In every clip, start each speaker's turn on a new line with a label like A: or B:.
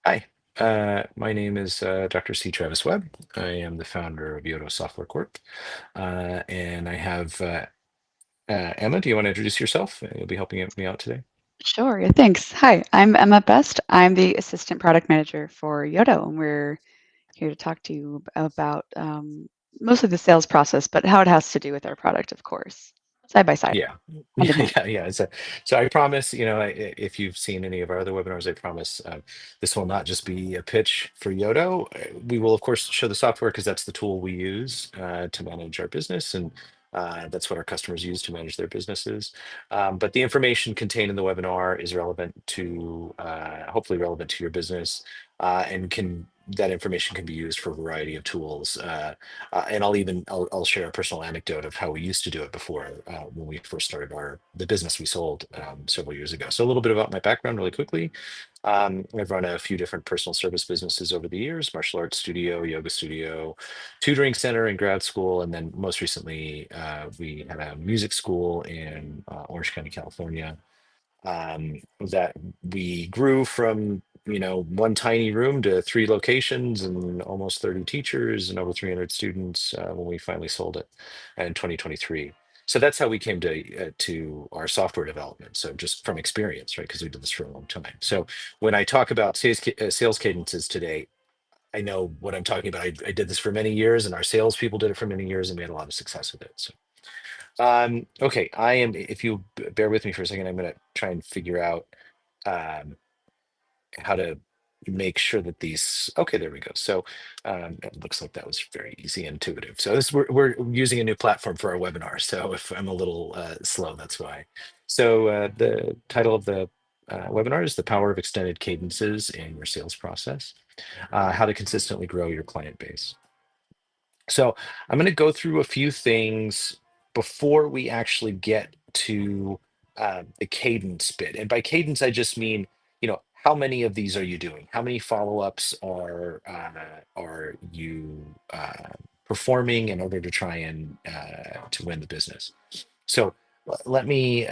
A: Hi, my name is Dr. C. Travis Webb. I am the founder of Yodo Software Corp. And I have Emma. Do you want to introduce yourself? You'll be helping me out today.
B: Sure, yeah, thanks. Hi, I'm Emma Best. I'm the Assistant Product Manager for Yodo, and we're here to talk to you about mostly the sales process, but how it has to do with our product, of course, side by side,
A: Yeah,
B: hand in
A: yeah,
B: hand.
A: yeah. So I promise, if you've seen any of our other webinars, I promise this will not just be a pitch for Yodo. We will, of course, show the software because that's the tool we use to manage our business, and that's what our customers use to manage their businesses. But the information contained in the webinar is relevant to, hopefully relevant to your business, and can that information can be used for a variety of tools. And I'll share a personal anecdote of how we used to do it before when we first started the business we sold several years ago. So a little bit about my background really quickly. I've run a few different personal service businesses over the years: martial arts studio, yoga studio, tutoring center in grad school, and then most recently we had a music school in Orange County, California, that we grew from one tiny room to three locations and almost 30 teachers and over 300 students when we finally sold it in 2023. So that's how we came to our software development. So just from experience, right? Because we did this for a long time. So when I talk about sales cadences today, I know what I'm talking about. I did this for many years, and our salespeople did it for many years, and we had a lot of success with it. So okay, if you bear with me for a second, I'm going to try and figure out um, how to make sure that okay, there we go. So it looks like that was very easy and intuitive. So we're using a new platform for our webinar. So if I'm a little slow, that's why. So the title of the webinar is The Power of Extended Cadences in Your Sales Process, how to consistently grow your client base. So I'm going to go through a few things before we actually get to the cadence bit. And by cadence, I just mean, how many of these are you doing? How many follow-ups are you performing in order to try and to win the business? So let me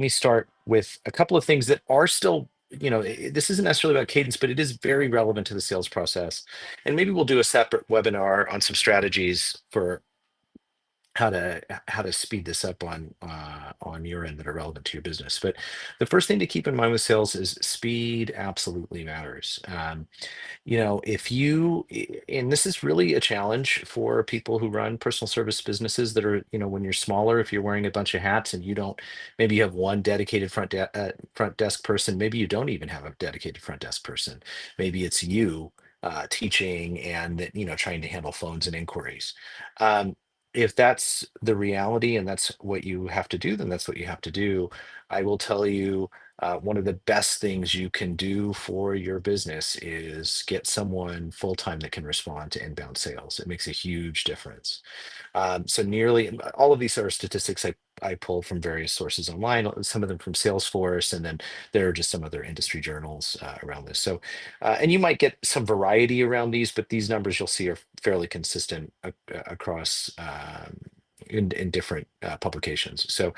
A: start with a couple of things that are still, this isn't necessarily about cadence, but it is very relevant to the sales process. And maybe we'll do a separate webinar on some strategies for how to speed this up on your end that are relevant to your business. But the first thing to keep in mind with sales is speed absolutely matters. If and this is really a challenge for people who run personal service businesses that are, when you're smaller, if you're wearing a bunch of hats and you don't, maybe you have one dedicated front desk person, maybe you don't even have a dedicated front desk person. Maybe it's you teaching and trying to handle phones and inquiries. If that's the reality and that's what you have to do, then that's what you have to do. I will tell you, one of the best things you can do for your business is get someone full time that can respond to inbound sales. It makes a huge difference. So nearly all of these are statistics I pulled from various sources online, some of them from Salesforce, and then there are just some other industry journals around this. So, and you might get some variety around these, but these numbers you'll see are fairly consistent across in different publications. So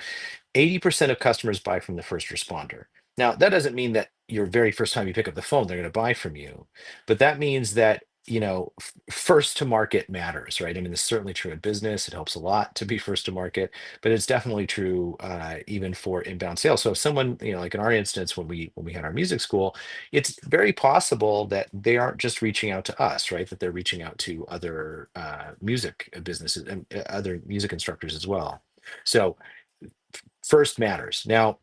A: 80% of customers buy from the first responder. Now, that doesn't mean that your very first time you pick up the phone, they're going to buy from you, but that means that, first to market matters, right? I mean, this is certainly true in business. It helps a lot to be first to market, but it's definitely true even for inbound sales. So if someone, like in our instance, when we had our music school, it's very possible that they aren't just reaching out to us, right? That they're reaching out to other music businesses and other music instructors as well. So first matters. Now,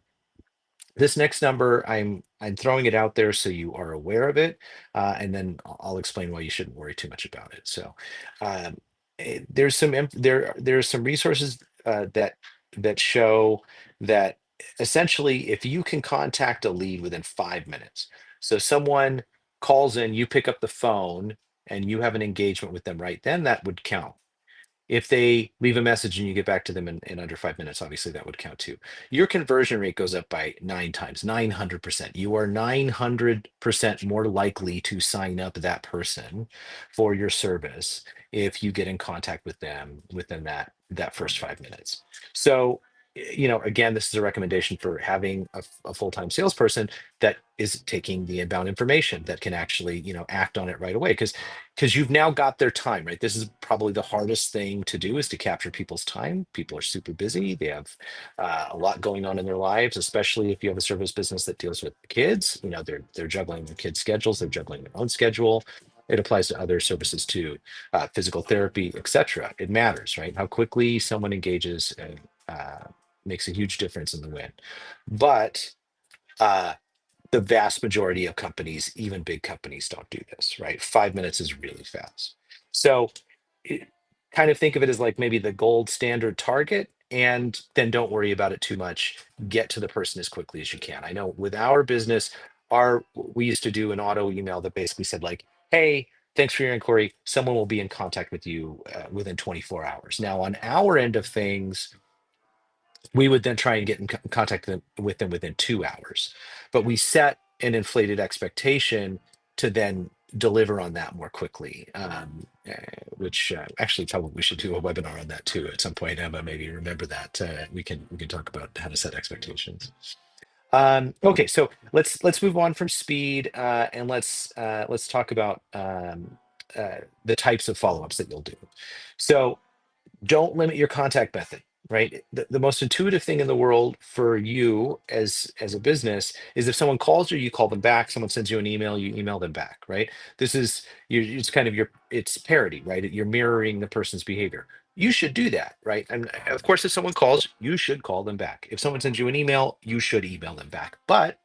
A: this next number, I'm throwing it out there so you are aware of it, and then I'll explain why you shouldn't worry too much about it. So, um, there's some resources that show that essentially, if you can contact a lead within 5 minutes, so someone calls in, you pick up the phone, and you have an engagement with them right then, that would count. If they leave a message and you get back to them in under 5 minutes, obviously that would count too. Your conversion rate goes up by 9 times, 900%. You are 900% more likely to sign up that person for your service if you get in contact with them within that first 5 minutes. So again, this is a recommendation for having a full-time salesperson that is taking the inbound information that can actually, act on it right away. Because you've now got their time, right? This is probably the hardest thing to do, is to capture people's time. People are super busy. They have a lot going on in their lives, especially if you have a service business that deals with kids. They're juggling their kids' schedules, they're juggling their own schedule. It applies to other services too, physical therapy, etc. It matters, right? How quickly someone engages makes a huge difference in the win. But uh, the vast majority of companies, even big companies, don't do this, right? 5 minutes is really fast. So it, kind of think of it as like maybe the gold standard target, and then don't worry about it too much. Get to the person as quickly as you can. I know with our business, we used to do an auto email that basically said like, hey, thanks for your inquiry. Someone will be in contact with you within 24 hours. Now, on our end of things, we would then try and get in contact with them within 2 hours. But we set an inflated expectation to then deliver on that more quickly, which actually probably we should do a webinar on that too at some point. Emma, maybe remember that. We can talk about how to set expectations. Okay, so let's move on from speed, and let's talk about the types of follow-ups that you'll do. So don't limit your contact method, right? The most intuitive thing in the world for you as a business is if someone calls you, you call them back. Someone sends you an email, you email them back, right? This is it's kind of it's parody, right? You're mirroring the person's behavior. You should do that, right? And of course, if someone calls, you should call them back. If someone sends you an email, you should email them back. But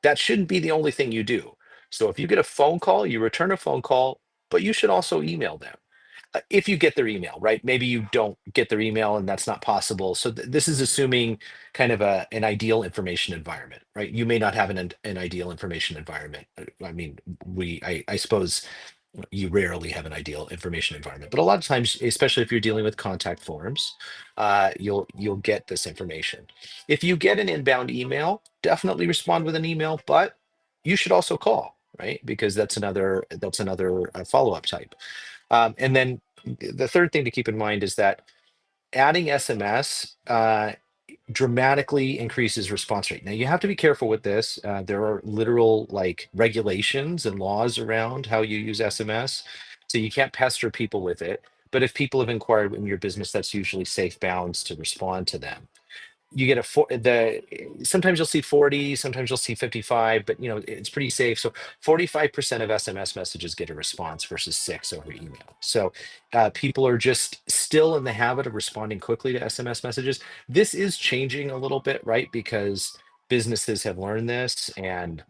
A: that shouldn't be the only thing you do. So if you get a phone call, you return a phone call, but you should also email them if you get their email, right? Maybe you don't get their email and that's not possible. So this is assuming kind of an ideal information environment, right? You may not have an ideal information environment. I mean, I suppose you rarely have an ideal information environment, but a lot of times, especially if you're dealing with contact forms, you'll get this information. If you get an inbound email, definitely respond with an email, but you should also call, right? Because that's another follow-up type. And then the third thing to keep in mind is that adding SMS dramatically increases response rate. Now you have to be careful with this. There are literal like regulations and laws around how you use SMS, so you can't pester people with it. But if people have inquired in your business, that's usually safe bounds to respond to them. You get sometimes you'll see 40, sometimes you'll see 55, but it's pretty safe. So 45% of SMS messages get a response versus 6 over email. So people are just still in the habit of responding quickly to SMS messages. This is changing a little bit, right? Because businesses have learned this, and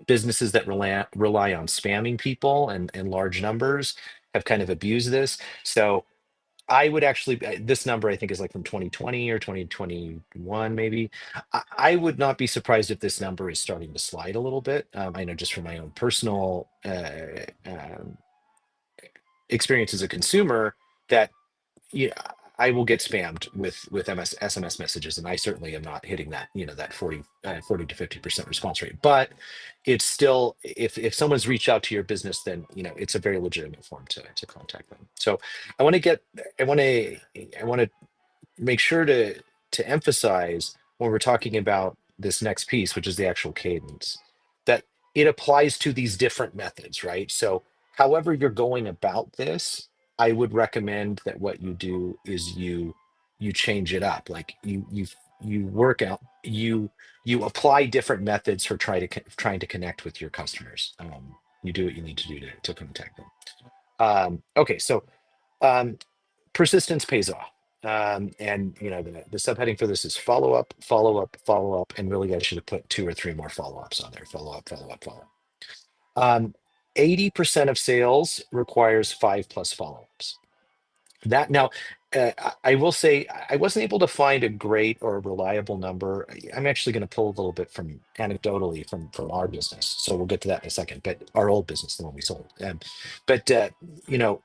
A: businesses that rely on spamming people and large numbers have kind of abused this. So I would actually, this number I think is like from 2020 or 2021, maybe. I would not be surprised if this number is starting to slide a little bit. I know just from my own personal experience as a consumer that yeah, I will get spammed with SMS messages, and I certainly am not hitting that 40 to 50% response rate. But it's still, if someone's reached out to your business, then it's a very legitimate form to contact them. So I want to get I want to make sure to emphasize when we're talking about this next piece, which is the actual cadence, that it applies to these different methods, right? So however you're going about this, I would recommend that what you do is you change it up. Like you work out, you apply different methods for trying to connect with your customers. You do what you need to do to contact them. Okay, so um, persistence pays off. And the subheading for this is follow up, follow up, follow up, and really I should have put 2 or 3 more follow-ups on there. Follow up, follow up, follow up. Um, 80% of sales requires 5+ follow-ups. That now, I will say I wasn't able to find a great or a reliable number. I'm actually going to pull a little bit from anecdotally from our business, so we'll get to that in a second. But our old business, the one we sold, but you know,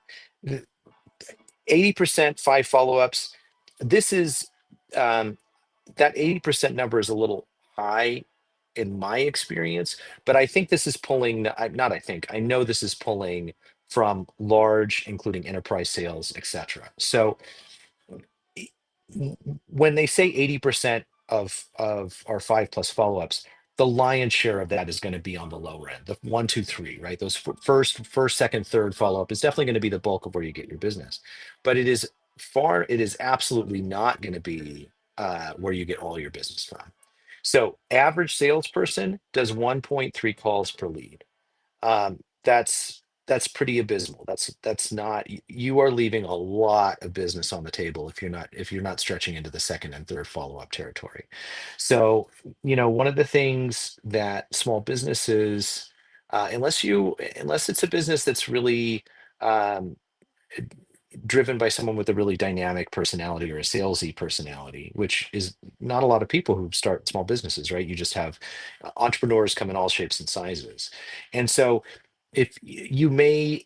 A: 80% 5 follow-ups. This is um, that 80% number is a little high in my experience, but I think this is pulling, not I think, I know this is pulling from large, including enterprise sales, etc. So when they say 80% of our 5+ follow-ups, the lion's share of that is going to be on the lower end, the one, two, three, right? Those first, second, third follow-up is definitely going to be the bulk of where you get your business. But it is absolutely not going to be where you get all your business from. So average salesperson does 1.3 calls per lead. That's pretty abysmal. That's not, you are leaving a lot of business on the table if you're not stretching into the second and third follow-up territory. So, one of the things that small businesses, unless it's a business that's really um, driven by someone with a really dynamic personality or a salesy personality, which is not a lot of people who start small businesses, right? You just have entrepreneurs come in all shapes and sizes. And so if you may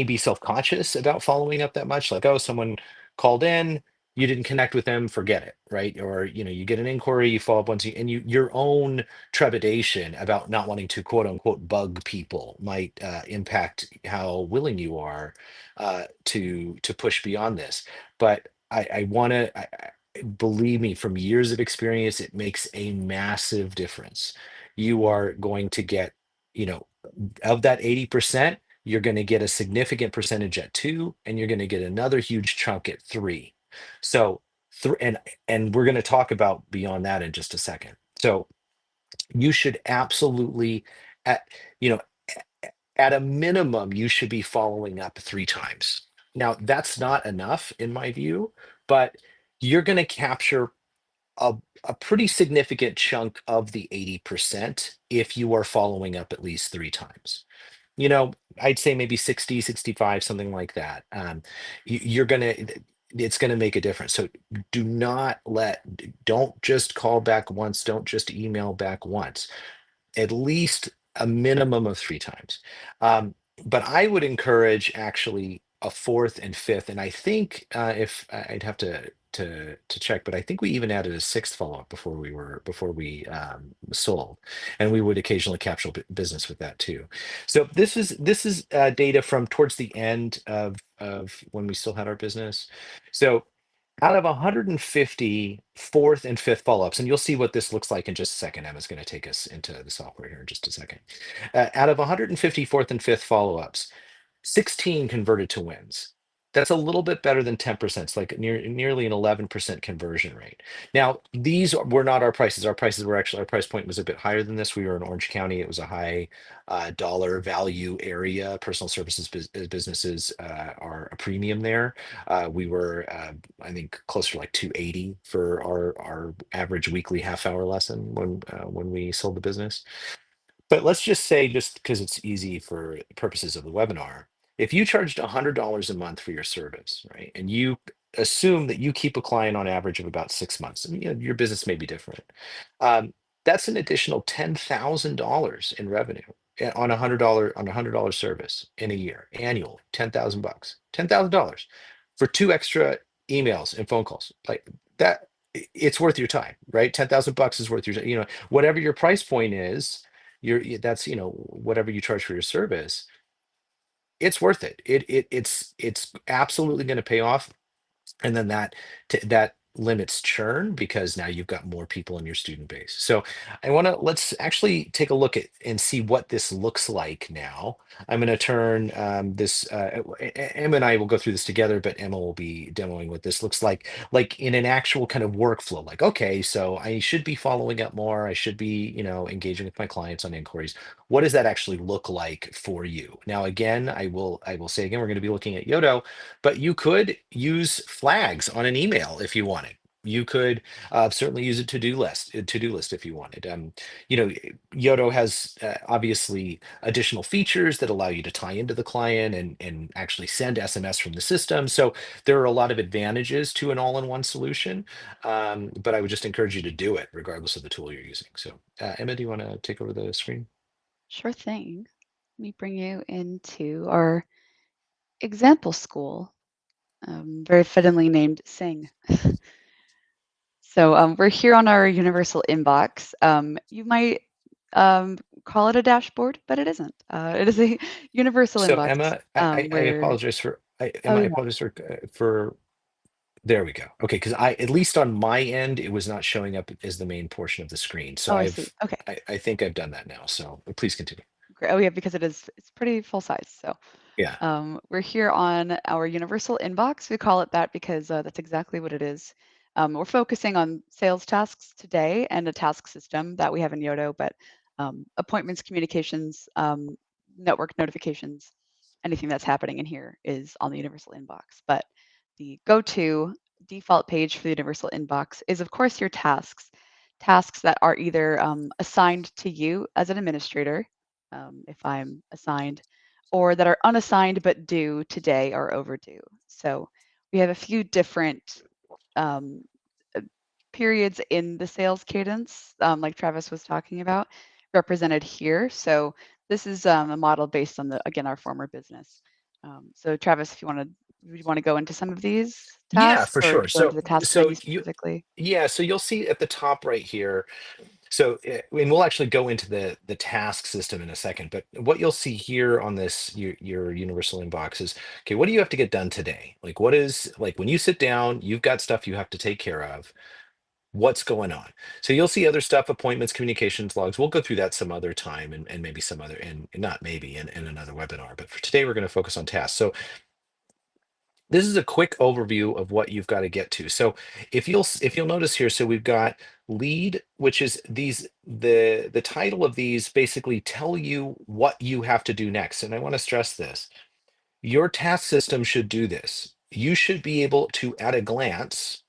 A: be self-conscious about following up that much, like, oh, someone called in, you didn't connect with them, forget it, right? Or you get an inquiry, you follow up once, and your own trepidation about not wanting to quote unquote bug people might impact how willing you are to push beyond this. But I want to believe me, from years of experience, it makes a massive difference. You are going to get, you know, of that 80%, you're going to get a significant percentage at two, and you're going to get another huge chunk at three. So, and we're going to talk about beyond that in just a second. So you should absolutely, at you know at a minimum, you should be following up three times. Now, that's not enough in my view, but you're going to capture a, a pretty significant chunk of the 80% if you are following up at least three times. I'd say maybe 60, 65, something like that. You're going to, it's going to make a difference. So don't just call back once, don't just email back once, at least a minimum of three times. Um, but I would encourage actually a fourth and fifth, and I think if I'd have to check, but I think we even added a sixth follow-up before we sold, and we would occasionally capture business with that too. So this is data from towards the end of when we still had our business. So out of 150 fourth and fifth follow-ups, and you'll see what this looks like in just a second. Emma's going to take us into the software here in just a second. Out of 150 fourth and fifth follow-ups, 16 converted to wins. That's a little bit better than 10%. It's like nearly an 11% conversion rate. Now, these were not our prices. Our prices were actually, our price point was a bit higher than this. We were in Orange County. It was a high dollar value area. Personal services businesses are a premium there. We were, I think, closer to like 280 for our average weekly half-hour lesson when we sold the business. But let's just say, just because it's easy for purposes of the webinar, if you charged $100 a month for your service, right, and you assume that you keep a client on average of about 6 months, I mean, your business may be different. Um, that's an additional $10,000 in revenue on a $100 service in a year, annually, 10,000 bucks, $10,000 for two extra emails and phone calls like that. It's worth your time, right? 10,000 bucks is worth your, whatever your price point is, that's whatever you charge for your service, it's worth it. It's absolutely going to pay off. And then that limits churn because now you've got more people in your student base. So let's actually take a look at and see what this looks like now. I'm going to turn this Emma and I will go through this together, but Emma will be demoing what this looks like in an actual kind of workflow. Like, okay, so I should be following up more, I should be engaging with my clients on inquiries. What does that actually look like for you? Now, again, I will say again, we're going to be looking at Yodo, but you could use flags on an email if you wanted. You could certainly use a to-do list if you wanted. Yodo has obviously additional features that allow you to tie into the client and actually send SMS from the system. So there are a lot of advantages to an all-in-one solution, but I would just encourage you to do it regardless of the tool you're using. So Emma, do you want to take over the screen?
B: Sure thing. Let me bring you into our example school, very fittingly named Sing. So we're here on our universal inbox. You might call it a dashboard, but it isn't. It is a universal
A: So
B: inbox
A: Emma, I
B: where,
A: apologize for
B: oh
A: Emma, I
B: yeah,
A: apologize for There we go. Okay, because I, at least on my end, it was not showing up as the main portion of the screen. So
B: Oh, I see. Okay.
A: I think I've done that now. So please continue.
B: Great. Oh, yeah, because it's pretty full size. So
A: Yeah.
B: we're here on our universal inbox. We call it that because that's exactly what it is. We're focusing on sales tasks today and a task system that we have in Yodo, but appointments, communications, network notifications, anything that's happening in here is on the universal inbox. But the go-to default page for the universal inbox is, of course, your tasks. Tasks that are either assigned to you as an administrator, if I'm assigned, or that are unassigned but due today or overdue. So we have a few different um, uh, periods in the sales cadence, like Travis was talking about, represented here. So this is a model based on again, our former business. So Travis, if you want to go into some of these
A: Yeah,
B: tasks
A: for
B: or
A: sure.
B: go into
A: So
B: the task
A: so
B: menu
A: you
B: specifically?
A: yeah, so you'll see at the top right here. So, and we'll actually go into the task system in a second, but what you'll see here on this your universal inbox is, okay, what do you have to get done today? Like, what is, like, when you sit down, you've got stuff you have to take care of. What's going on? So you'll see other stuff, appointments, communications logs. We'll go through that some other time, and maybe some other, and not maybe in another webinar. But for today, we're going to focus on tasks. So this is a quick overview of what you've got to get to. So if you'll notice here, so we've got lead, which is these, the title of these basically tell you what you have to do next. And I want to stress this. Your task system should do this. You should be able to, at a glance,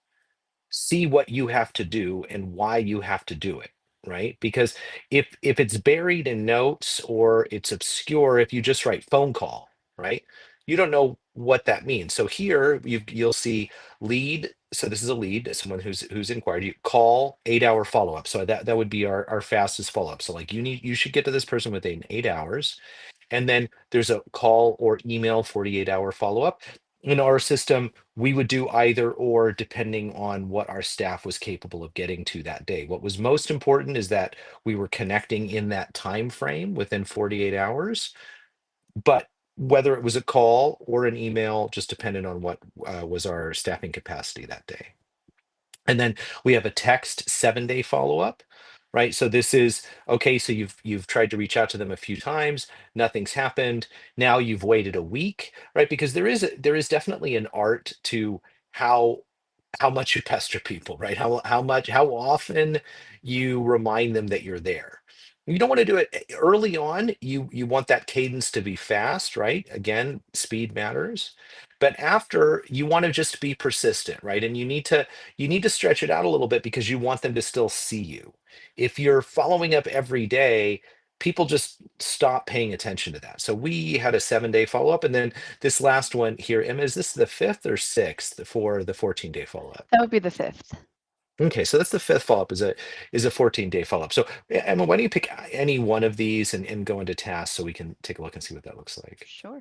A: see what you have to do and why you have to do it, right? Because if it's buried in notes or it's obscure, if you just write phone call, right, you don't know what that means. So here you'll see lead. So this is a lead, someone who's inquired. You call, 8 hour follow-up. So that would be our fastest follow-up. So like you should get to this person within 8 hours. And then there's a call or email 48-hour follow-up. In our system, we would do either or depending on what our staff was capable of getting to that day. What was most important is that we were connecting in that time frame within 48 hours. But whether it was a call or an email just depended on what was our staffing capacity that day. And then we have a text 7 day follow-up, right? So this is, okay, so you've tried to reach out to them a few times, nothing's happened. Now you've waited a week, right? Because there is definitely an art to how how much you pester people, right? How often you remind them that you're there. You don't want to do it early on. You want that cadence to be fast, right? Again, speed matters. But after, you want to just be persistent, right? And you need to stretch it out a little bit because you want them to still see you. If you're following up every day, people just stop paying attention to that. So we had a 7 day follow up, and then this last one here, Emma, is this the fifth or sixth for the 14 day follow up?
B: That would be the fifth.
A: Okay, so that's the fifth follow up, is a 14 day follow up. So Emma, why don't you pick any one of these and go into tasks so we can take a look and see what that looks like.
B: Sure.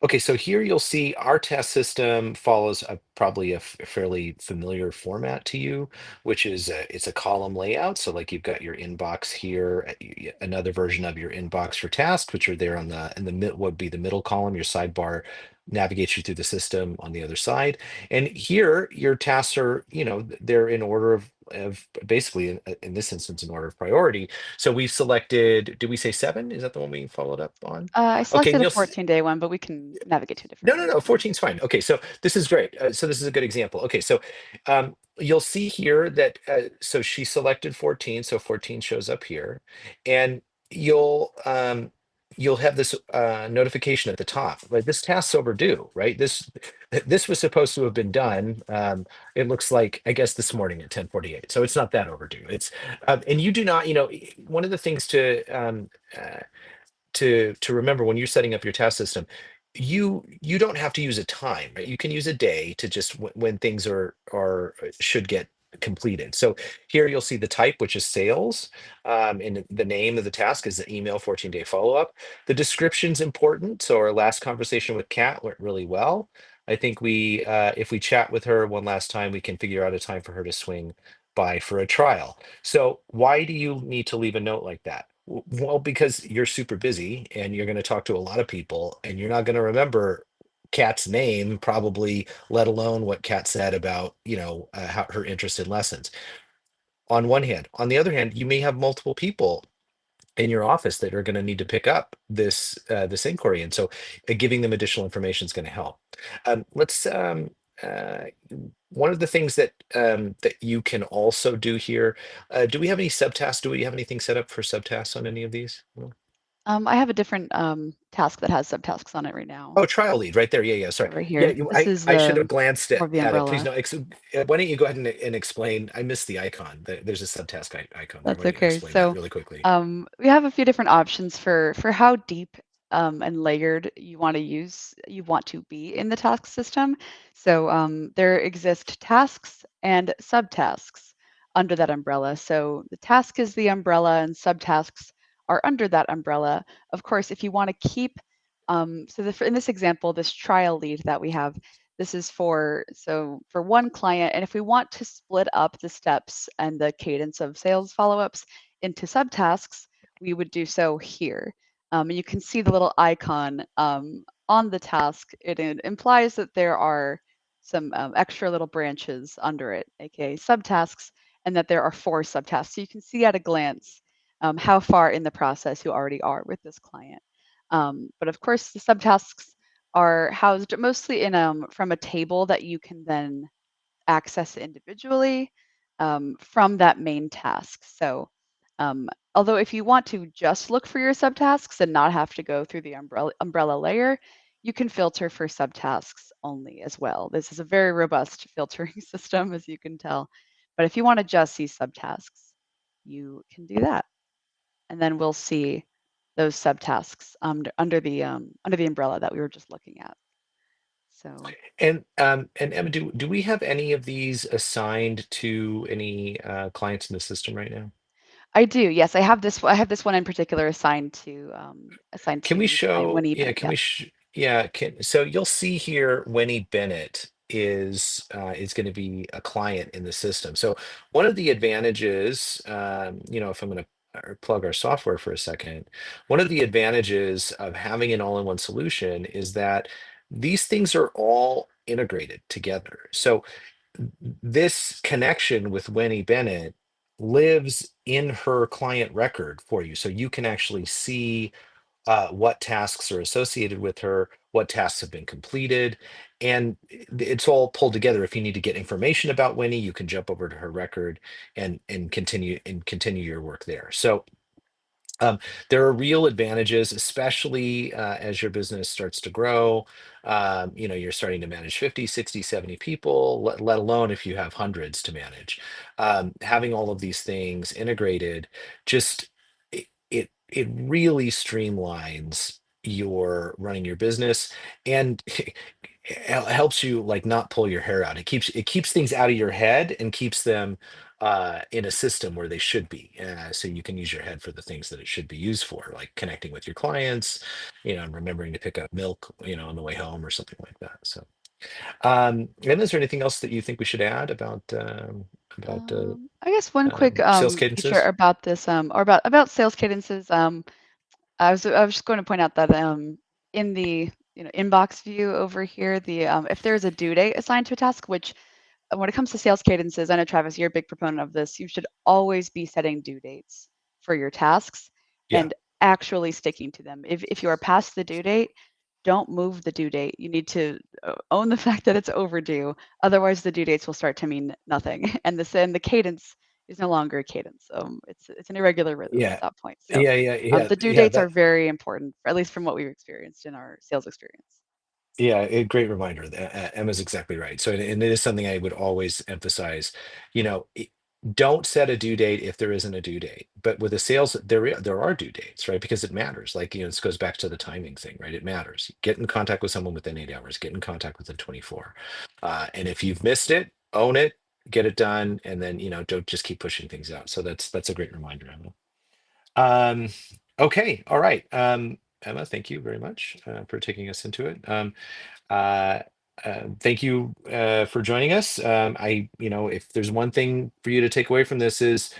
A: Okay, so here you'll see our test system follows probably a fairly familiar format to you, which is it's a column layout. So like you've got your inbox here, another version of your inbox for tasks, which are there on the in the mid would be the middle column. Your sidebar navigates you through the system on the other side, and here your tasks are, they're in order of basically in this instance in order of priority. So we've selected. Did we say seven? Is that the one we followed up on?
B: I
A: Okay,
B: selected
A: and
B: a
A: you'll
B: 14-day one, but we can navigate to a different
A: no,
B: one
A: no,
B: if
A: no.
B: you want.
A: 14 is fine. Okay, so this is great. So this is a good example. Okay, so you'll see here that so she selected 14, so 14 shows up here, and you'll have this notification at the top. Like this task's overdue, right? This was supposed to have been done. It looks like, I guess, this morning at 10:48. So it's not that overdue. It's and you do not, one of the things to remember when you're setting up your task system, you don't have to use a time, right? You can use a day to just when things are should get completed. So here you'll see the type, which is sales, and the name of the task is the email 14-day follow-up. The description's important. So our last conversation with Kat went really well. I think we if we chat with her one last time, we can figure out a time for her to swing by for a trial. So why do you need to leave a note like that? Well, because you're super busy and you're going to talk to a lot of people and you're not going to remember Kat's name, probably, let alone what Kat said about, how her interest in lessons. On one hand. On the other hand, you may have multiple people in your office that are going to need to pick up this inquiry, and so giving them additional information is going to help. Let's uh, One of the things that you can also do here. Do we have any subtasks? Do we have anything set up for subtasks on any of these? No?
B: I have a different task that has subtasks on it right now.
A: Oh, trial lead right there. Yeah, yeah. Sorry.
B: Yeah, right
A: Yeah,
B: here. This is
A: I should have glanced
B: more of the
A: at it. Please
B: umbrella.
A: no. Why don't you go ahead and explain? I missed the icon. There's a subtask icon there.
B: That's
A: Why don't you
B: okay.
A: explain that
B: So
A: really quickly?
B: we have a few different options for how deep and layered you want to be in the task system. So there exist tasks and subtasks under that umbrella. So the task is the umbrella and subtasks are under that umbrella. Of course, if you want to keep, in this example, this trial lead that we have, this is for one client. And if we want to split up the steps and the cadence of sales follow-ups into subtasks, we would do so here. And you can see the little icon on the task. It implies that there are some extra little branches under it, aka subtasks, and that there are 4 subtasks. So you can see at a glance how far in the process you already are with this client. But of course, the subtasks are housed mostly in from a table that you can then access individually from that main task. So although if you want to just look for your subtasks and not have to go through the umbrella layer, you can filter for subtasks only as well. This is a very robust filtering system, as you can tell. But if you want to just see subtasks, you can do that. And then we'll see those subtasks under the umbrella that we were just looking at. So
A: And Emma, do we have any of these assigned to any clients in the system right now?
B: I do, yes. I have this one in particular assigned
A: Can we
B: to the client
A: show,
B: Winnie
A: yeah,
B: Bennett.
A: can
B: Yeah.
A: we yeah, can so you'll see here Winnie Bennett is going to be a client in the system. So one of the advantages, if I'm going to plug our software for a second, one of the advantages of having an all-in-one solution is that these things are all integrated together. So this connection with Winnie Bennett lives in her client record for you. So you can actually see what tasks are associated with her, what tasks have been completed, and it's all pulled together. If you need to get information about Winnie, you can jump over to her record and continue your work there. So there are real advantages, especially as your business starts to grow. You're starting to manage 50, 60, 70 people, let alone if you have hundreds to manage. Having all of these things integrated, just it really streamlines your running your business, and helps you like not pull your hair out. It keeps things out of your head and keeps them in a system where they should be. So you can use your head for the things that it should be used for, like connecting with your clients, and remembering to pick up milk, on the way home or something like that. So, and is there anything else that you think we should add about
B: I guess one quick
A: sales
B: feature
A: cadences?
B: about this or about sales cadences. I was just going to point out that in the inbox view over here, the if there's a due date assigned to a task, which when it comes to sales cadences, I know Travis, you're a big proponent of this. You should always be setting due dates for your tasks
A: Yeah.
B: and actually sticking to them. If you are past the due date, don't move the due date. You need to own the fact that it's overdue. Otherwise, the due dates will start to mean nothing, and the cadence is no longer a cadence. It's an irregular rhythm at
A: Yeah.
B: that point. So
A: Yeah.
B: the due
A: Yeah.
B: dates are
A: That.
B: very important, at least from what we've experienced in our sales experience.
A: Yeah, a great reminder. Emma's exactly right. So, and it is something I would always emphasize. You know, i- don't set a due date if there isn't a due date. But with a sales, there are due dates, right? Because it matters. Like, this goes back to the timing thing, right? It matters. Get in contact with someone within 8 hours. Get in contact within 24. And if you've missed it, own it, get it done, and then don't just keep pushing things out. So that's a great reminder, Emma. Um, okay, all right. Emma, thank you very much for taking us into it. Uh, thank you for joining us. If there's one thing for you to take away from this is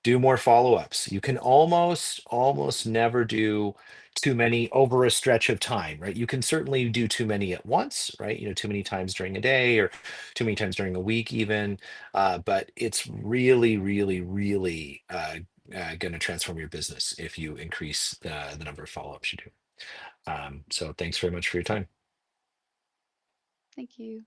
A: Do more follow-ups. You can almost never do too many over a stretch of time, right? You can certainly do too many at once, right? Too many times during a day or too many times during a week even. But it's really, really, really going to transform your business if you increase the number of follow-ups you do. So thanks very much for your time.
B: Thank you.